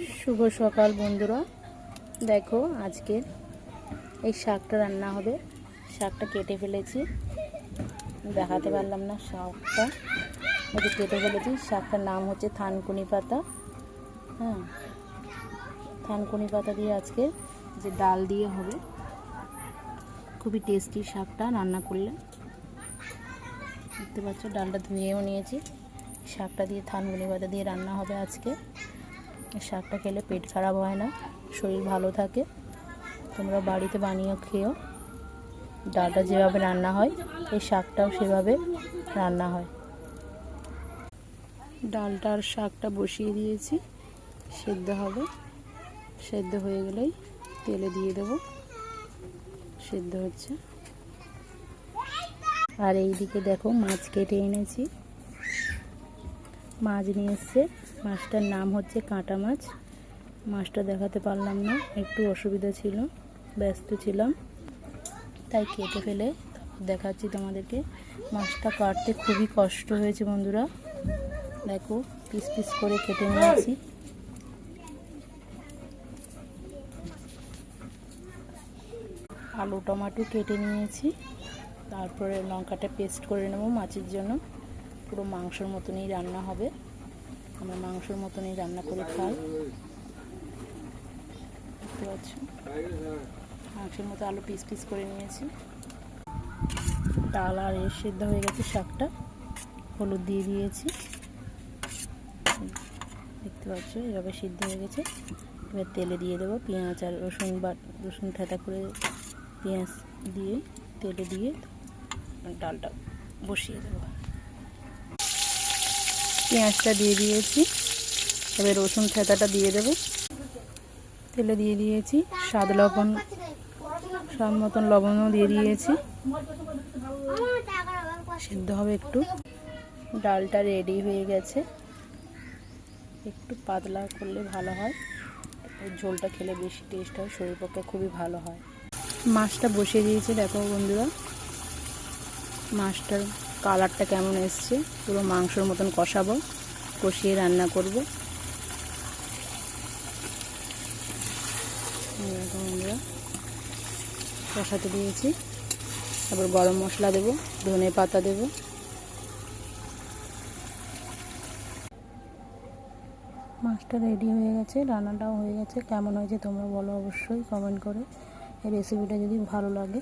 শুভ সকাল বন্ধুরা, দেখো আজকে এই শাকটা রান্না হবে। শাকটা কেটে ফেলেছি, দেখাতে পারলাম না। শাকটা কেটে ফেলেছি। শাকটার নাম হচ্ছে থানকুনি পাতা। হ্যাঁ, থানকুনি পাতা দিয়ে আজকে যে ডাল দিয়ে হবে, খুবই টেস্টি শাকটা রান্না করলে। দেখতে পাচ্ছ ডালটা ধুয়েও নিয়েছি। শাকটা দিয়ে থানকুনি পাতা দিয়ে রান্না হবে আজকে। শাকটা খেলে পেট খারাপ হয় না, শরীর ভালো থাকে। তোমরা বাড়িতে বানিয়ে খেও। ডালটা যেভাবে রান্না হয় এই শাকটাও সেভাবে রান্না হয়। ডালটা আর শাকটা বসিয়ে দিয়েছি, সেদ্ধ হবে। সেদ্ধ হয়ে গেলেই তেলে দিয়ে দেবো। সেদ্ধ হচ্ছে। আর এই দিকে দেখো মাছ কেটে এনেছি। মাছ নিয়ে এসছে। মাছটার নাম হচ্ছে কাঁটা মাছ। মাছটা দেখাতে পারলাম না, একটু অসুবিধা ছিল, ব্যস্ত ছিলাম, তাই কেটে ফেলে দেখাচ্ছি তোমাদেরকে। মাছটা কাটতে খুবই কষ্ট হয়েছে বন্ধুরা। দেখো পিস পিস করে কেটে নিয়েছি। আলু টমেটো কেটে নিয়েছি। তারপরে লঙ্কাটা পেস্ট করে নেব মাছের জন্য। পুরো মাংসর মতনই রান্না হবে। আমরা মাংসর মতনই রান্না করে খাই। দেখতে পাচ্ছ মাংসের মতো আলু পিস পিস করে নিয়েছি। ডাল আর সিদ্ধ হয়ে গেছে। শাকটা হলুদ দিয়ে দিয়েছি। দেখতে পাচ্ছ এভাবে সিদ্ধ হয়ে গেছে। এবার তেলে দিয়ে দেবো পেঁয়াজ আর রসুন থেঁতা করে পেঁয়াজ দিয়ে তেলে দিয়ে ডালটা বসিয়ে দেবো। পেঁয়াজটা দিয়ে দিয়েছি। এবার রসুন থেঁতাটা দিয়ে দেবো। তেলে দিয়ে দিয়েছি। স্বাদ মতন লবণও দিয়ে দিয়েছি। সিদ্ধ হবে একটু। ডালটা রেডি হয়ে গেছে। একটু পাতলা করলে ভালো হয়, ঝোলটা খেলে বেশি টেস্ট হয়, শরীর পক্ষে খুবই ভালো হয়। মাছটা বসিয়ে দিয়েছি। দেখো বন্ধুরা মাছটার কালারটা কেমন এসছে। পুরো মাংসর মতন কষাবো, কষিয়ে রান্না করব। বন্ধুরা কষাতে দিয়েছি। তারপর গরম মশলা দেবো, ধনে পাতা দেবো। মাছটা রেডি হয়ে গেছে, রান্নাটাও হয়ে গেছে। কেমন হয়েছে তোমরা বলো অবশ্যই কমেন্ট করে। এই রেসিপিটা যদি ভালো লাগে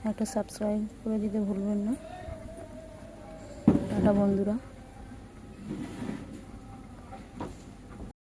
একটা সাবস্ক্রাইব করে দিতে ভুলবেন না। টাটা বন্ধুরা।